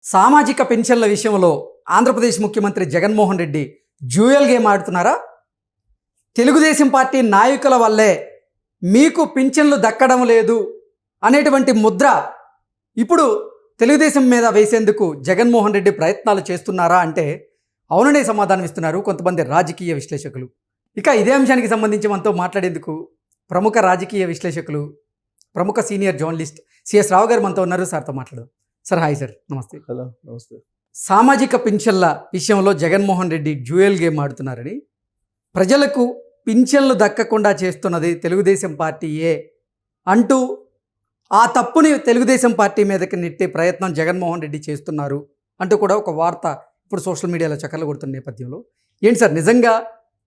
సామాజిక పెన్షన్ల విషయంలో ఆంధ్రప్రదేశ్ ముఖ్యమంత్రి జగన్మోహన్ రెడ్డి డ్యూయల్ గేమ్ ఆడుతున్నారా? తెలుగుదేశం పార్టీ నాయకుల వల్లే మీకు పింఛన్లు దక్కడం లేదు అనేటువంటి ముద్ర ఇప్పుడు తెలుగుదేశం మీద వేసేందుకు జగన్మోహన్ రెడ్డి ప్రయత్నాలు చేస్తున్నారా అంటే అవుననే సమాధానం ఇస్తున్నారు కొంతమంది రాజకీయ విశ్లేషకులు. ఇక ఇదే అంశానికి సంబంధించి మనతో మాట్లాడేందుకు ప్రముఖ రాజకీయ విశ్లేషకులు, ప్రముఖ సీనియర్ జర్నలిస్ట్ సిఎస్ రావు గారు మనతో ఉన్నారు. సార్తో మాట్లాడదాం. సార్ హాయ్ సార్, నమస్తే. హలో, నమస్తే. సామాజిక పింఛన్ల విషయంలో జగన్మోహన్ రెడ్డి డ్యూయల్ గేమ్ ఆడుతున్నారని, ప్రజలకు పింఛన్లు దక్కకుండా చేస్తున్నది తెలుగుదేశం పార్టీయే అంటూ ఆ తప్పుని తెలుగుదేశం పార్టీ మీదకి నెట్టే ప్రయత్నం జగన్మోహన్ రెడ్డి చేస్తున్నారు అంటూ కూడా ఒక వార్త ఇప్పుడు సోషల్ మీడియాలో చక్కర్లు కొడుతున్న నేపథ్యంలో ఏంటి సార్, నిజంగా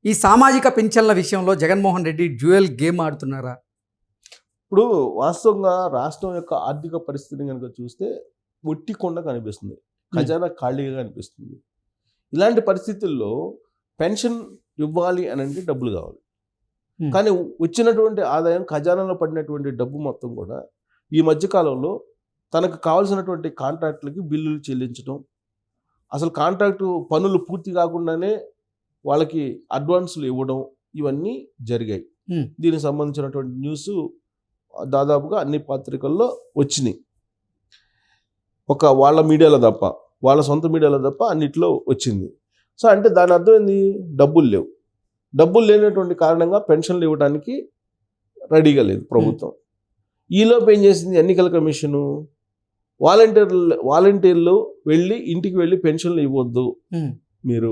ఈ సామాజిక పింఛన్ల విషయంలో జగన్మోహన్ రెడ్డి డ్యూయల్ గేమ్ ఆడుతున్నారా? ఇప్పుడు వాస్తవంగా రాష్ట్రం యొక్క ఆర్థిక పరిస్థితిని కనుక చూస్తే ఒట్టి కొండ కనిపిస్తుంది, ఖజానా ఖాళీగా కనిపిస్తుంది. ఇలాంటి పరిస్థితుల్లో పెన్షన్ ఇవ్వాలి అని అంటే డబ్బులు కావాలి. కానీ వచ్చినటువంటి ఆదాయం, ఖజానాలో పడినటువంటి డబ్బు మొత్తం కూడా ఈ మధ్యకాలంలో తనకు కావాల్సినటువంటి కాంట్రాక్టులకి బిల్లులు చెల్లించడం, అసలు కాంట్రాక్టు పనులు పూర్తి కాకుండానే వాళ్ళకి అడ్వాన్సులు ఇవ్వడం, ఇవన్నీ జరిగాయి. దీనికి సంబంధించినటువంటి న్యూస్ దాదాపుగా అన్ని పత్రికల్లో వచ్చినాయి. ఒక వాళ్ళ మీడియాలో తప్ప, వాళ్ళ సొంత మీడియాలో తప్ప అన్నిట్లో వచ్చింది. సో అంటే దాని అర్థం ఏంది? డబ్బులు లేవు. డబ్బులు లేనటువంటి కారణంగా పెన్షన్లు ఇవ్వడానికి రెడీగా లేదు ప్రభుత్వం. ఈలోపు ఏం చేసింది ఎన్నికల కమిషను? వాలంటీర్లు వెళ్ళి ఇంటికి వెళ్ళి పెన్షన్లు ఇవ్వద్దు, మీరు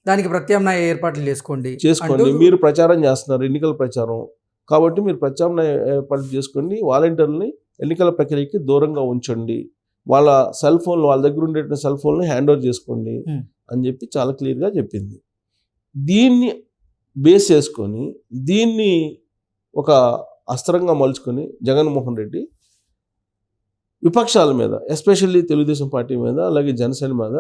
దానికి ప్రత్యామ్నాయ ఏర్పాట్లు చేసుకోండి. మీరు ప్రచారం చేస్తున్నారు, ఎన్నికల ప్రచారం కాబట్టి మీరు ప్రత్యామ్నాయ ఏర్పాట్లు చేసుకోండి, వాలంటీర్లని ఎన్నికల ప్రక్రియకి దూరంగా ఉంచండి, వాళ్ళ సెల్ ఫోన్లు, వాళ్ళ దగ్గర ఉండేటువంటి సెల్ ఫోన్లు హ్యాండ్ ఓవర్ చేసుకోండి అని చెప్పి చాలా క్లియర్గా చెప్పింది. దీన్ని బేస్ చేసుకొని, దీన్ని ఒక అస్త్రంగా మలుచుకొని జగన్మోహన్ రెడ్డి విపక్షాల మీద, ఎస్పెషల్లీ తెలుగుదేశం పార్టీ మీద, అలాగే జనసేన మీద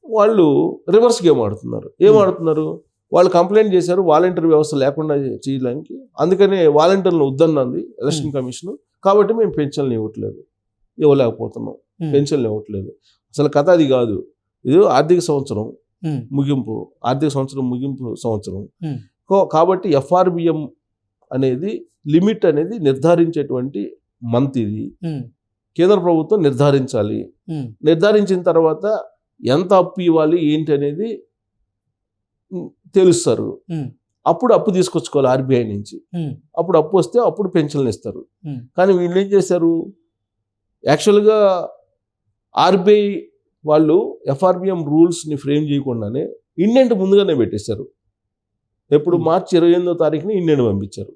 వాళ్ళు రివర్స్ గేమ్ ఆడుతున్నారు. ఏం ఆడుతున్నారు? వాళ్ళు కంప్లైంట్ చేశారు వాలంటీర్ వ్యవస్థ లేకుండా చేయడానికి, అందుకనే వాలంటీర్లను వద్దన్నది ఎలక్షన్ కమిషన్. కాబట్టి మేము పెన్షన్లు ఇవ్వలేకపోతున్నాం, పెన్షన్లు ఇవ్వట్లేదు. అసలు కథ అది కాదు. ఇది ఆర్థిక సంవత్సరం ముగింపు, సంవత్సరం కాబట్టి ఎఫ్ఆర్బిఎం అనేది లిమిట్ అనేది నిర్ధారించేటువంటి మంత్ ఇది. కేంద్ర ప్రభుత్వం నిర్ధారించాలి. నిర్ధారించిన తర్వాత ఎంత అప్పు ఇవ్వాలి ఏంటి అనేది తెలుస్తారు. అప్పుడు అప్పు తీసుకొచ్చుకోవాలి ఆర్బీఐ నుంచి. అప్పుడు అప్పు వస్తే అప్పుడు పెన్షన్లు ఇస్తారు. కానీ వీళ్ళు ఏం చేశారు? యాక్చువల్గా ఆర్బీఐ వాళ్ళు ఎఫ్ఆర్బిఎం రూల్స్ని ఫ్రేమ్ చేయకుండానే ఇండెంట్ ముందుగానే పెట్టేశారు. ఎప్పుడు మార్చి 28వ తారీఖుని ఇండెంట్ పంపించారు.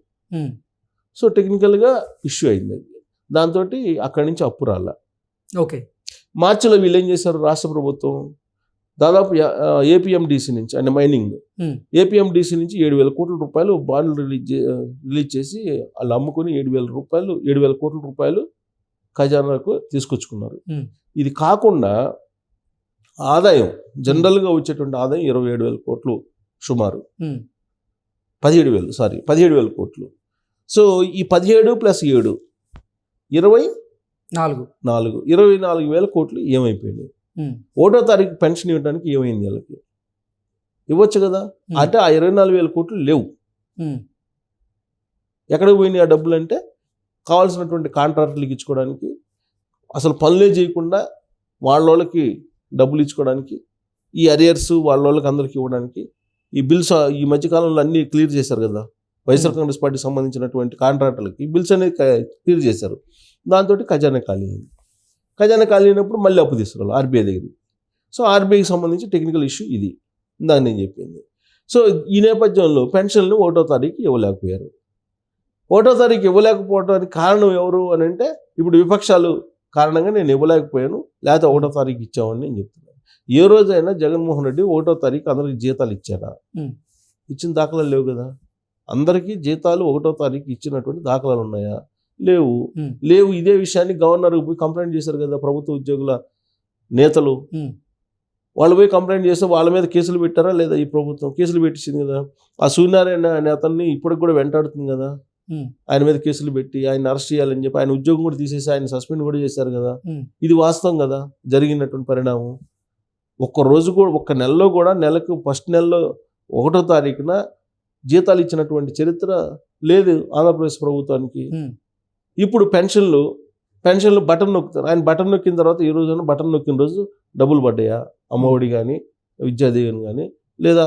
సో టెక్నికల్గా ఇష్యూ అయింది. దాంతో అక్కడి నుంచి అప్పు రాల. ఓకే, మార్చిలో వీళ్ళు ఏం చేశారు? రాష్ట్ర ప్రభుత్వం దాదాపు ఏపీఎండిసి నుంచి, అంటే మైనింగ్ ఏపీఎండిసి నుంచి 7,000 కోట్ల రూపాయలు బాండ్లు రిలీజ్ చేసి వాళ్ళు అమ్ముకుని 7,000 కోట్ల రూపాయలు ఖజానాకు తీసుకొచ్చుకున్నారు. ఇది కాకుండా ఆదాయం, జనరల్గా వచ్చేటువంటి ఆదాయం 27,000 కోట్లు, సుమారు 17,000 కోట్లు. సో ఈ 17 + 7 24,000 కోట్లు ఏమైపోయినాయి? 1వ తారీఖు పెన్షన్ ఇవ్వడానికి ఏమైంది? వాళ్ళకి ఇవ్వచ్చు కదా. అంటే ఆ 24,000 కోట్లు లేవు. ఎక్కడికి పోయినాయి ఆ డబ్బులు? అంటే కావాల్సినటువంటి కాంట్రాక్టులకు ఇచ్చుకోవడానికి, అసలు పనులే చేయకుండా వాళ్ళకి డబ్బులు ఇచ్చుకోవడానికి, ఈ అరియర్స్ వాళ్ళకి అందరికి ఇవ్వడానికి, ఈ బిల్స్ ఈ మధ్యకాలంలో అన్నీ క్లియర్ చేశారు కదా. వైఎస్ఆర్ కాంగ్రెస్ పార్టీకి సంబంధించినటువంటి కాంట్రాక్టులకి ఈ బిల్స్ అనేది క్లియర్ చేశారు. దాంతో ఖజానా ఖాళీ అయింది. ఖజానా ఖాళీ అయినప్పుడు మళ్ళీ అప్పు తీసుకురావాలి ఆర్బీఐ దగ్గర. సో ఆర్బీఐకి సంబంధించి టెక్నికల్ ఇష్యూ ఇది, దాన్ని నేను చెప్పింది. సో ఈ నేపథ్యంలో పెన్షన్లు 1వ తారీఖు ఇవ్వలేకపోయారు. 1వ తారీఖు ఇవ్వలేకపోవడానికి కారణం ఎవరు అని అంటే, ఇప్పుడు విపక్షాలు కారణంగా నేను ఇవ్వలేకపోయాను, లేకపోతే 1వ తారీఖు ఇచ్చామని నేను చెప్తున్నాను. ఏ రోజైనా జగన్మోహన్ రెడ్డి 1వ తారీఖు అందరికి జీతాలు ఇచ్చారా? ఇచ్చిన దాఖలాలు లేవు కదా. అందరికీ జీతాలు 1వ తారీఖు ఇచ్చినటువంటి దాఖలాలు ఉన్నాయా? లేవు. ఇదే విషయాన్ని గవర్నర్కి పోయి కంప్లైంట్ చేశారు కదా ప్రభుత్వ ఉద్యోగుల నేతలు. వాళ్ళు పోయి కంప్లైంట్ చేస్తే వాళ్ళ మీద కేసులు పెట్టారా లేదా? ఈ ప్రభుత్వం కేసులు పెట్టించింది కదా. ఆ సూర్యనారాయణ అనే అతన్ని ఇప్పటికి కూడా వెంటాడుతుంది కదా. ఆయన మీద కేసులు పెట్టి ఆయన అరెస్ట్ చేయాలని చెప్పి ఆయన ఉద్యోగం కూడా తీసేసి ఆయన సస్పెండ్ కూడా చేశారు కదా. ఇది వాస్తవం కదా జరిగినటువంటి పరిణామం. ఒక్క రోజు కూడా ఒక్క నెలలో కూడా నెలకు ఫస్ట్ నెలలో 1వ తారీఖున జీతాలు ఇచ్చినటువంటి చరిత్ర లేదు ఆంధ్రప్రదేశ్ ప్రభుత్వానికి. ఇప్పుడు పెన్షన్లు బటన్ నొక్కుతారు. ఆయన బటన్ నొక్కిన తర్వాత ఈ రోజున బటన్ నొక్కిన రోజు డబ్బులు పడ్డాయా? అమ్మఒడి కానీ విద్యాదీవెన కానీ లేదా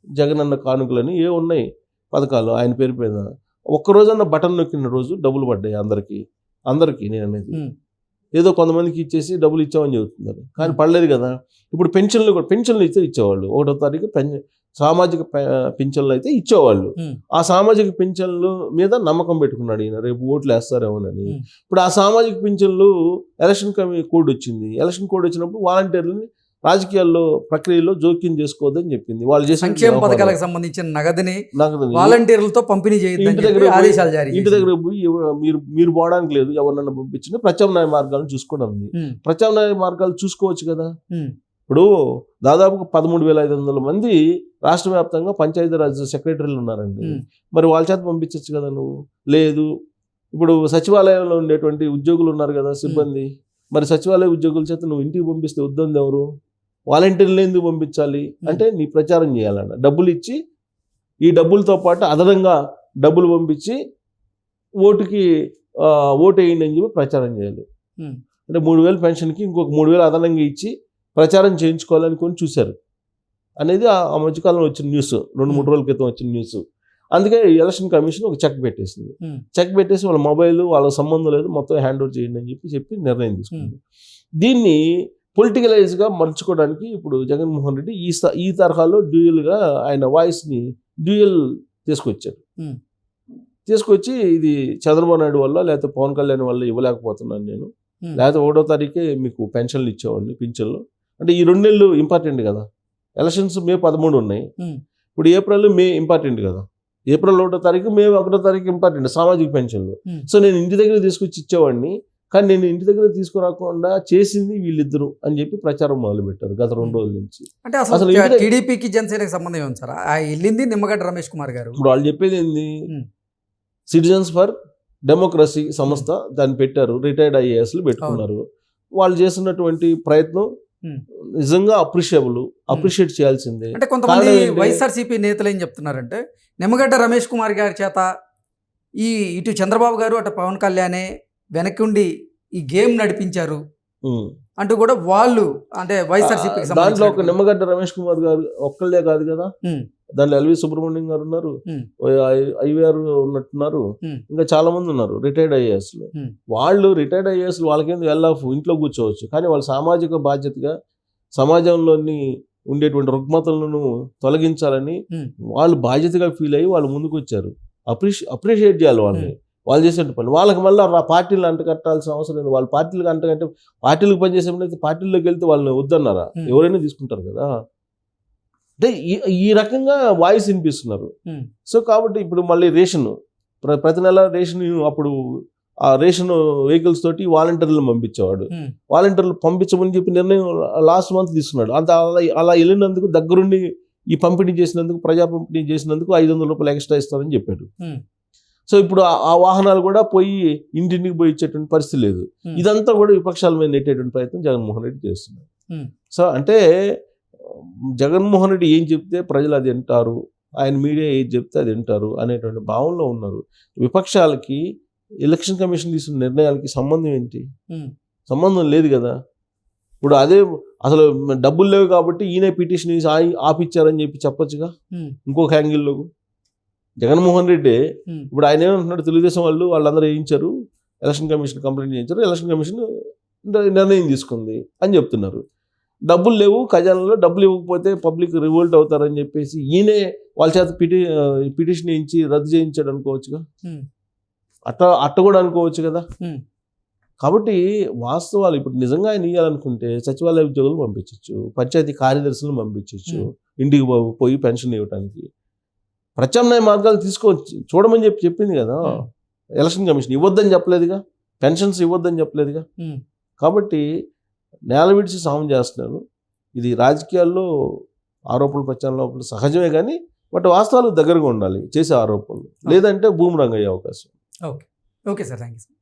జగనన్న కానుకలని ఏ ఉన్నాయి పథకాలు ఆయన పేరు మీద ఒక్కరోజన్న బటన్ నొక్కిన రోజు డబ్బులు పడ్డాయి అందరికీ నేను అనేది. ఏదో కొంతమందికి ఇచ్చేసి డబ్బులు ఇచ్చామని చెబుతున్నారు కానీ పడలేదు కదా. ఇప్పుడు పెన్షన్లు అయితే ఇచ్చేవాళ్ళు 1వ తారీఖు సామాజిక పింఛన్లు అయితే ఇచ్చేవాళ్ళు. ఆ సామాజిక పింఛన్లు మీద నమ్మకం పెట్టుకున్నాడు ఈయన, రేపు ఓట్లు వేస్తారేమోనని. ఇప్పుడు ఆ సామాజిక పింఛన్లు ఎలక్షన్ కోడ్ వచ్చింది. ఎలక్షన్ కోడ్ వచ్చినప్పుడు వాలంటీర్లని రాజకీయాల్లో ప్రక్రియలో జోక్యం చేసుకోవద్దని చెప్పింది. వాళ్ళు చేసిన సంక్షేమ పథకాలకు సంబంధించిన నగదుని వాలంటీర్లతో పంపిణీ చేయడం ఆదేశాలు జారీ. ఇంటి దగ్గర పోయి మీరు పోవడానికి లేదు, ఎవరినైనా పంపించిన ప్రత్యామ్నాయ మార్గాలను చూసుకోవడం ఉంది. ప్రత్యామ్నాయ మార్గాలు చూసుకోవచ్చు కదా. ఇప్పుడు దాదాపు 13,500 మంది రాష్ట్ర వ్యాప్తంగా పంచాయతీరాజ్ సెక్రటరీలు ఉన్నారండి. మరి వాళ్ళ చేత పంపించచ్చు కదా నువ్వు. లేదు, ఇప్పుడు సచివాలయంలో ఉండేటువంటి ఉద్యోగులు ఉన్నారు కదా సిబ్బంది, మరి సచివాలయ ఉద్యోగుల చేత నువ్వు ఇంటికి పంపిస్తే వద్దంది ఎవరు? వాలంటీర్లు ఎందుకు పంపించాలి అంటే నీ ప్రచారం చేయాలన్న డబ్బులు ఇచ్చి, ఈ డబ్బులతో పాటు అదనంగా డబ్బులు పంపించి ఓటు వేయండి అని చెప్పి ప్రచారం చేయాలి. అంటే 3,000 పెన్షన్కి ఇంకొక 3,000 అదనంగా ఇచ్చి ప్రచారం చేయించుకోవాలని కొని చూశారు అనేది ఆ మధ్యకాలంలో వచ్చిన న్యూస్, 2-3 రోజుల క్రితం వచ్చిన న్యూస్. అందుకే ఎలక్షన్ కమిషన్ ఒక చెక్ పెట్టేసింది. చెక్ పెట్టేసి వాళ్ళ మొబైల్ వాళ్ళకి సంబంధం లేదు మొత్తం హ్యాండ్ ఓవర్ చేయండి అని చెప్పి నిర్ణయం తీసుకుంది. దీన్ని పొలిటికలైజ్గా మలుచుకోవడానికి ఇప్పుడు జగన్మోహన్ రెడ్డి ఈ తరహాలో డ్యూయల్గా ఆయన వాయిస్ని తీసుకొచ్చి ఇది చంద్రబాబు నాయుడు వల్ల లేకపోతే పవన్ కళ్యాణ్ వల్ల ఇవ్వలేకపోతున్నాను నేను, లేకపోతే 1వ తారీఖే మీకు పెన్షన్లు ఇచ్చేవాడిని పింఛన్లు అంటే ఈ 2 నెలలు ఇంపార్టెంట్ కదా. ఎలక్షన్స్ మే 13 ఉన్నాయి, ఇప్పుడు ఏప్రిల్ మే ఇంపార్టెంట్ కదా. ఏప్రిల్ 1వ తారీఖు మే 1వ తారీఖు ఇంపార్టెంట్ సామాజిక పెన్షన్లు. సో నేను ఇంటి దగ్గర తీసుకొచ్చి ఇచ్చేవాడిని, కానీ నేను ఇంటి దగ్గర తీసుకురాకుండా చేసింది వీళ్ళిద్దరు అని చెప్పి ప్రచారం మొదలు పెట్టారు గత 2 రోజుల నుంచి. అంటే అసలు టీడీపీకి జనసేనకి సంబంధం ఏమి సార్? వెళ్ళింది నిమ్మగడ్డ రమేష్ కుమార్ గారు. ఇప్పుడు వాళ్ళు చెప్పేది ఏంది, సిటిజన్స్ ఫర్ డెమోక్రసీ సంస్థ దాన్ని పెట్టారు, రిటైర్డ్ ఐఏఎస్లు పెట్టుకున్నారు. వాళ్ళు చేస్తున్నటువంటి ప్రయత్నం నిజంగా అప్రిషియేట్ చేయాల్సిందే. అంటే కొంతమంది వైఎస్ఆర్సీపీ నేతలు ఏం చెప్తున్నారంటే నిమ్మగడ్డ రమేష్ కుమార్ గారి చేత ఇటు చంద్రబాబు గారు అటు పవన్ కళ్యాణే వెనక్కి ఉండి ఈ గేమ్ నడిపించారు అంటూ కూడా వాళ్ళు అంటే వైఎస్ఆర్సీపీకి దాంట్లో ఒక నిమ్మగడ్డ రమేష్ కుమార్ గారు ఒక్కళ్ళే కాదు కదా, దాంట్లో ఎల్వి సుబ్రహ్మణ్యం గారు ఉన్నారు, ఐవీఆర్ ఉన్నట్టున్నారు, ఇంకా చాలా మంది ఉన్నారు రిటైర్డ్ ఐఏఎస్లు. వాళ్ళు రిటైర్డ్ ఐఏఎస్లు వాళ్ళకేం ఆఫ్ ఇంట్లో కూర్చోవచ్చు, కానీ వాళ్ళు సామాజిక బాధ్యతగా సమాజంలోని ఉండేటువంటి రుగ్మతలను తొలగించాలని వాళ్ళు బాధ్యతగా ఫీల్ అయ్యి వాళ్ళు ముందుకు వచ్చారు. అప్రిషియేట్ చేయాలి వాళ్ళని, వాళ్ళు చేసే పని. వాళ్ళకి మళ్ళీ పార్టీలు అంటకట్టాల్సిన అవసరం లేదు. వాళ్ళు పార్టీలకు అంటకంటే పార్టీలకు పనిచేసేటప్పుడు పార్టీల్లోకి వెళ్తే వాళ్ళని వద్దన్నారా? ఎవరైనా తీసుకుంటారు కదా. అంటే ఈ రకంగా వాయిస్ వినిపిస్తున్నారు. సో కాబట్టి ఇప్పుడు మళ్ళీ ప్రతి నెల రేషన్ అప్పుడు ఆ రేషన్ వెహికల్స్ తోటి వాలంటీర్లను పంపించేవాడు. వాలంటీర్లు పంపించమని చెప్పి నిర్ణయం లాస్ట్ మంత్ తీసుకున్నాడు. అలా వెళ్ళినందుకు దగ్గరుండి ఈ పంపిణీ చేసినందుకు, ప్రజా పంపిణీ చేసినందుకు 500 రూపాయలు ఎక్స్ట్రా ఇస్తారని చెప్పాడు. సో ఇప్పుడు ఆ వాహనాలు కూడా పోయి ఇంటింటికి పోయి ఇచ్చేటువంటి పరిస్థితి లేదు. ఇదంతా కూడా విపక్షాల మీద నెట్టేటువంటి ప్రయత్నం జగన్మోహన్ రెడ్డి చేస్తున్నారు. సో అంటే జగన్మోహన్ రెడ్డి ఏం చెప్తే ప్రజలు అది వింటారు, ఆయన మీడియా ఏది చెప్తే అది వింటారు అనేటువంటి భావనలో ఉన్నారు. విపక్షాలకి ఎలక్షన్ కమిషన్ తీసుకున్న నిర్ణయాలకి సంబంధం ఏంటి? సంబంధం లేదు కదా. ఇప్పుడు అదే అసలు డబ్బులు లేవు కాబట్టి ఈయన పిటిషన్ ఆపిచ్చారని చెప్పి చెప్పొచ్చుగా ఇంకొక యాంగిల్లో. జగన్మోహన్ రెడ్డి ఇప్పుడు ఆయన ఏమంటున్నాడు, తెలుగుదేశం వాళ్ళందరూ వేయించారు, ఎలక్షన్ కమిషన్ కంప్లైంట్ చేయించారు, ఎలక్షన్ కమిషన్ నిర్ణయం తీసుకుంది అని చెప్తున్నారు. డబ్బులు లేవు ఖజానాలో, డబ్బులు ఇవ్వకపోతే పబ్లిక్ రివోల్ట్ అవుతారని చెప్పేసి ఈయనే వాళ్ళ చేత పిటిషన్ వేయించి రద్దు చేయించాడు అనుకోవచ్చుగా. అట్ట కూడా అనుకోవచ్చు కదా. కాబట్టి వాస్తవాలు ఇప్పుడు నిజంగా ఆయన ఇవ్వాలనుకుంటే సచివాలయ ఉద్యోగులు పంపించవచ్చు, పంచాయతీ కార్యదర్శులను పంపించవచ్చు, ఇంటికి పోయి పెన్షన్ ఇవ్వడానికి. ప్రత్యామ్నాయ మార్గాలు తీసుకోవచ్చు చూడమని చెప్పింది కదా ఎలక్షన్ కమిషన్. ఇవ్వద్దని చెప్పలేదుగా, పెన్షన్స్ ఇవ్వద్దని చెప్పలేదుగా. కాబట్టి నేల విడిచి సాము చేస్తున్నారు. ఇది రాజకీయాల్లో ఆరోపణలు ప్రత్యారోపణలు సహజమే, కానీ బట్ వాస్తవాలకు దగ్గరగా ఉండాలి చేసే ఆరోపణలు, లేదంటే బూమరంగ్ అయ్యే అవకాశం. Okay sir, thank you.